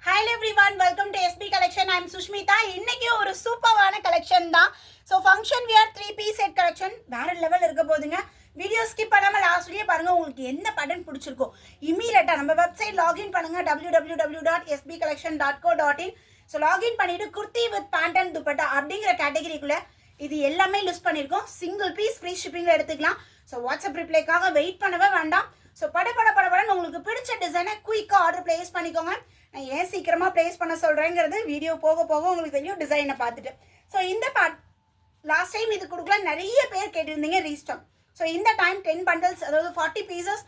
Hi everyone, welcome to SB Collection. I am Sushmita. இன்னைக்கு ஒரு சூப்பரான கலெக்ஷன் தான். So function wear 3-piece set collection வேற level இருக்க போதுங்க. வீடியோ ஸ்கிப் பண்ணாமல் லாஸ்ட் வீடியோ பாருங்க. உங்களுக்கு என்ன பேட்டர்ன் பிடிச்சிருக்கோ இமீடியட்டாக நம்ம வெப்சைட் லாகின் பண்ணுங்க www.sbcollection.co.in. ஸோ லாகின் பண்ணிட்டு kurti with pant and dupatta அப்படிங்கிற கேட்டகரிக்குள்ள இது எல்லாமே லிஸ்ட் பண்ணியிருக்கோம். சிங்கிள் பீஸ் ஃப்ரீ ஷிப்பிங்கில் எடுத்துக்கலாம். ஸோ வாட்ஸ்அப் ரிப்ளைக்காக வெயிட் பண்ணவே வேண்டாம். ஸோ படப்படன்னு உங்களுக்கு பிடிச்ச டிசைனை குயிக்காக ஆர்டர் பிளேஸ் பண்ணிக்கோங்க. நான் ஏன் சீக்கிரமாக ப்ளேஸ் பண்ண சொல்கிறேங்கிறது வீடியோ போக உங்களுக்கு தெரியும் டிசைனை பார்த்துட்டு. ஸோ இந்த லாஸ்ட் டைம் இது கொடுக்கல நிறைய பேர் கேட்டிருந்தீங்க ரீஸ்டாக். ஸோ இந்த டைம் 10 bundles அதாவது 40 pieces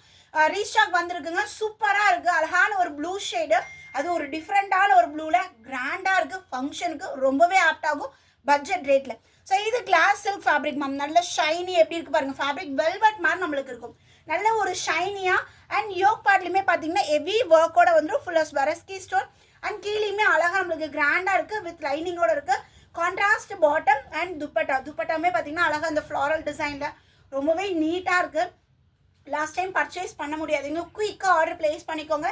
ரீஸ்டாக் வந்திருக்குங்க. சூப்பராக இருக்குது. அழகான ஒரு ப்ளூ ஷேடு, அது ஒரு டிஃப்ரெண்ட்டான ஒரு ப்ளூவில் கிராண்டாக இருக்குது. ஃபங்க்ஷனுக்கு ரொம்பவே ஆப்ட் ஆகும் பட்ஜெட் ரேட்டில். ஸோ இது கிளாஸ் சில்க் ஃபேப்ரிக் மேம். நல்ல ஷைனி எப்படி இருக்குது பாருங்கள். ஃபேப்ரிக் வெல்வெட் மாதிரி நம்மளுக்கு இருக்கும். நல்ல ஒரு ஷைனியாக அண்ட் யோக் பார்ட்லையுமே பார்த்தீங்கன்னா ஹெவி ஒர்க்கோட வந்துடும். ஃபுல்லாக ஸ்வரஸ்கி ஸ்டோன் அண்ட் கீழேயுமே அழகாக நம்மளுக்கு கிராண்டாக இருக்குது. வித் லைனிங்கோட இருக்குது. கான்ட்ராஸ்ட் பாட்டம் அண்ட் துப்பட்டாமே பார்த்தீங்கன்னா அழகாக அந்த ஃப்ளாரல் டிசைனில் ரொம்பவே நீட்டாக இருக்குது. லாஸ்ட் டைம் பர்ச்சேஸ் பண்ண முடியாதுங்க. குயிக்காக ஆர்டர் பிளேஸ் பண்ணிக்கோங்க.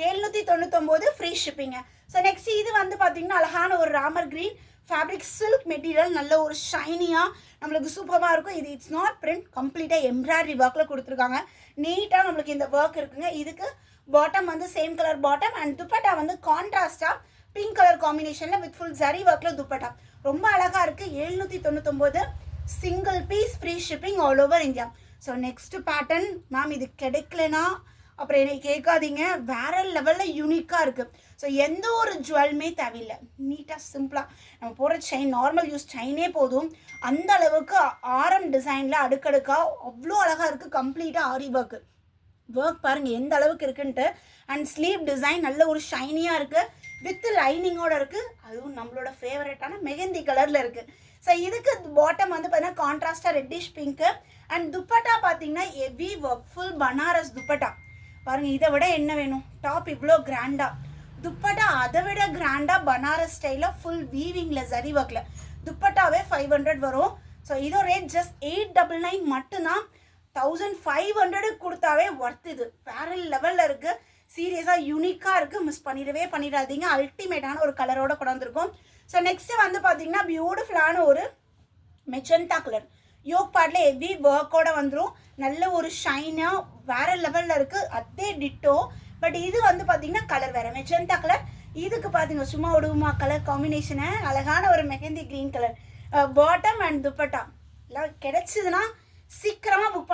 799 ஃப்ரீ ஷிப்பிங்க. ஸோ நெக்ஸ்ட் இது வந்து பார்த்தீங்கன்னா அழகான ஒரு Ramar green fabric silk material. நல்ல ஒரு ஷைனியாக நம்மளுக்கு சூப்பராக இருக்கும். இது இட்ஸ் நாட் பிரிண்ட், கம்ப்ளீட்டாக எம்ப்ராய்டரி ஒர்க்கில் கொடுத்துருக்காங்க. நீட்டாக நம்மளுக்கு இந்த ஒர்க் இருக்குங்க. இதுக்கு பாட்டம் வந்து same colour bottom and dupatta வந்து கான்ட்ராஸ்டாக பிங்க் கலர் காம்பினேஷனில் வித் ஃபுல் ஜரி ஒர்க்கில் துப்பட்டா ரொம்ப அழகாக இருக்குது. 799 single piece free shipping all over India. So next pattern ma'am இது கிடைக்கலனா அப்புறம் என்னை கேட்காதீங்க. வேற லெவலில் யூனிக்காக இருக்குது. ஸோ எந்த ஒரு ஜுவல்மே தேவையில்லை. நீட்டாக சிம்பிளாக நம்ம போகிற செயின் நார்மல் யூஸ் செயினே போதும். அந்த அளவுக்கு ஆரம் டிசைனில் அடுக்கடுக்காக அவ்வளோ அழகாக இருக்குது. கம்ப்ளீட்டாக ஆரி ஒர்க் பாருங்கள் எந்த அளவுக்கு இருக்குன்ட்டு. அண்ட் ஸ்லீவ் டிசைன் நல்ல ஒரு ஷைனியாக இருக்குது. வித் லைனிங்கோட இருக்குது. அதுவும் நம்மளோட ஃபேவரட்டான மெஹந்தி கலரில் இருக்குது. ஸோ இதுக்கு பாட்டம் வந்து பார்த்தீங்கன்னா கான்ட்ராஸ்டாக ரெட்டிஷ் பிங்க்கு அண்ட் துப்பட்டா பார்த்தீங்கன்னா heavy work full Banaras dupatta பாருங்கள். இதை விட என்ன வேணும்? டாப் இவ்வளோ கிராண்டாக, துப்பட்டா அதை விட கிராண்டாக பனாரஸ் ஸ்டைலில் ஃபுல் வீவிங்கில் ஜரி ஒர்க்கில் துப்பட்டாவே 500 வரும். ஸோ இதோ ரேட் ஜஸ்ட் 899 மட்டும்தான். 1500 கொடுத்தாவே ஒர்த். இது வேற லெவலில் இருக்குது. சீரியஸாக யூனிக்காக இருக்குது. மிஸ் பண்ணிடாதீங்க. அல்டிமேட்டான ஒரு கலரோட கொண்டு வந்திருக்கும். ஸோ நெக்ஸ்ட்டு வந்து பார்த்தீங்கன்னா பியூட்டிஃபுல்லான ஒரு மெஜந்தா கலர் யோக் பார்ட்டில் ஹெவி ஒர்க்கோட வந்துடும். நல்ல ஒரு ஷைனாக வேற லெவலில் இருக்குது. அதே டிட்டோ. பட் இது வந்து பார்த்தீங்கன்னா கலர் வேறு மெஜந்தா கலர். இதுக்கு பார்த்தீங்க சும்மா ஒடுமா கலர் காம்பினேஷனை அழகான ஒரு mehndi green colour bottom and dupatta எல்லாம் கிடைச்சிதுன்னா சீக்கிரமாக புக்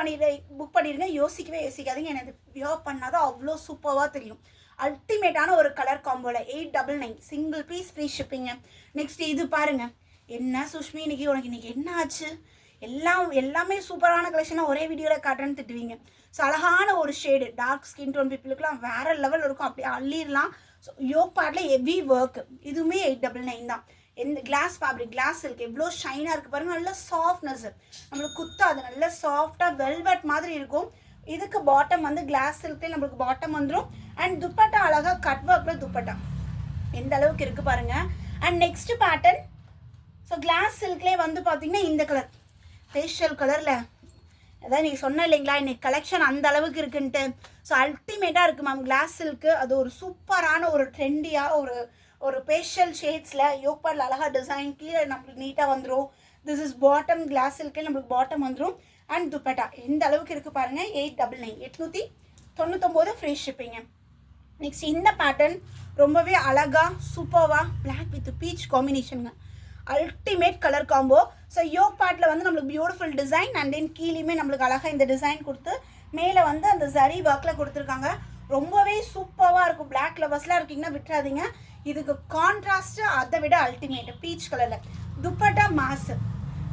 பண்ணிடுங்க. யோசிக்காதீங்க. எனக்கு வியர் பண்ணாதான் அவ்வளோ சூப்பராக தெரியும். அல்டிமேட்டான ஒரு கலர் காம்போவில் 899 சிங்கிள் பீஸ் ஃப்ரீ ஷிப்பிங்க. நெக்ஸ்ட் இது பாருங்கள். என்ன சுஷ்மி உனக்கு இன்னைக்கு என்ன ஆச்சு? எல்லாமே சூப்பரான கலெக்ஷனாக ஒரே வீடியோவில் காட்டுறேன்னு திட்டுவீங்க. ஸோ அழகான ஒரு ஷேடு டார்க் ஸ்கின் டோன் பீப்புளுக்குலாம் வேறு லெவல் இருக்கும். அப்படியே அள்ளிடலாம். ஸோ யோக் பார்ட்டில் ஹெவி ஒர்க். இதுவுமே 899 தான். எந்த கிளாஸ் ஃபேப்ரிக் கிளாஸ் சில்க் எவ்வளோ ஷைனாக இருக்குது பாருங்கள். நல்ல சாஃப்ட்னஸ் நம்மளுக்கு குத்தாது. நல்ல சாஃப்டாக வெல்வெட் மாதிரி இருக்கும். இதுக்கு பாட்டம் வந்து கிளாஸ் சில்க்லேயே நம்மளுக்கு பாட்டம் வந்துடும். அண்ட் துப்பட்டா அழகாக கட் ஒர்க்கில் துப்பட்டா எந்த அளவுக்கு இருக்குது பாருங்கள். And next pattern so glass சில்க்லேயே வந்து பார்த்தீங்கன்னா இந்த கலர் ஃபேஷியல் கலரில் அதான் நீங்கள் சொன்ன இல்லைங்களா இன்னைக்கு கலெக்ஷன் அந்த அளவுக்கு இருக்குன்ட்டு. ஸோ அல்டிமேட்டாக இருக்குது மேம் கிளாஸ் சில்க்கு. அது ஒரு சூப்பரான ஒரு ட்ரெண்டியாக ஒரு ஃபேஷியல் ஷேட்ஸில் யோக் பார்ட்டில் அழகாக டிசைன் கீழே நம்மளுக்கு நீட்டாக வந்துடும். திஸ் இஸ் பாட்டம் கிளாஸ் சில்க்கே நம்மளுக்கு பாட்டம் வந்துடும். அண்ட் துப்பட்டா எந்த அளவுக்கு இருக்குது பாருங்கள். 899 ஃப்ரீ ஷிப்பிங்க. நெக்ஸ்ட் இந்த பேட்டர்ன் ரொம்பவே அழகாக சூப்பராக பிளாக் வித் பீச் காம்பினேஷனுங்க. Ultimate colour combo. So yoke பார்ட்டில் வந்து நம்மளுக்கு பியூட்டிஃபுல் டிசைன் அண்ட் தென் கீழேயுமே நம்மளுக்கு அழகாக இந்த டிசைன் கொடுத்து மேலே வந்து அந்த ஜரி ஒர்க்கில் கொடுத்துருக்காங்க. ரொம்பவே சூப்பராக இருக்கும். பிளாக் லவர்ஸ்லாம் இருக்கீங்கன்னா விட்டுறாதீங்க. இதுக்கு கான்ட்ராஸ்ட்டு அதை விட அல்டிமேட் பீச் கலரில் துப்பட்டா மாசு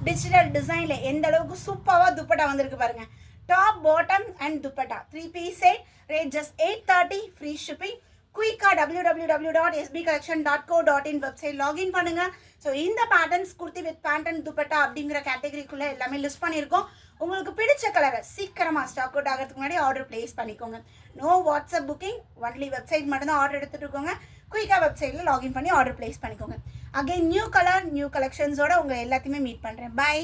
டிஜிட்டல் டிசைனில் எந்த அளவுக்கு சூப்பராக துப்பட்டா வந்திருக்கு பாருங்கள். Top bottom and dupatta 3-piece set. Rate just 830 free shipping. குயிக்காக www.sbcollection.co.in வெப்சைட் லாகின் பண்ணுங்கள். ஸோ இந்த patterns kurti with pant and dupatta அப்படிங்கிற கேட்டகரிக்குள்ளே எல்லாமே லிஸ்ட் பண்ணியிருக்கோம். உங்களுக்கு பிடிச்ச கலரை சீக்கிரமாக ஸ்டாக் அவுட் ஆகிறதுக்கு முன்னாடி ஆர்டர் பிளேஸ் பண்ணிக்கோங்க. No WhatsApp booking, only website மட்டும்தான் ஆர்டர் எடுத்துகிட்டு இருக்கோங்க. குயிக்காக வெப்சைட்டில் லாகின் பண்ணி ஆர்டர் பிளேஸ் பண்ணிக்கோங்க. அகைன் நியூ கலர் நியூ கலெக்ஷன்ஸோட உங்கள் எல்லாத்தையுமே மீட் பண்ணுறேன். பை.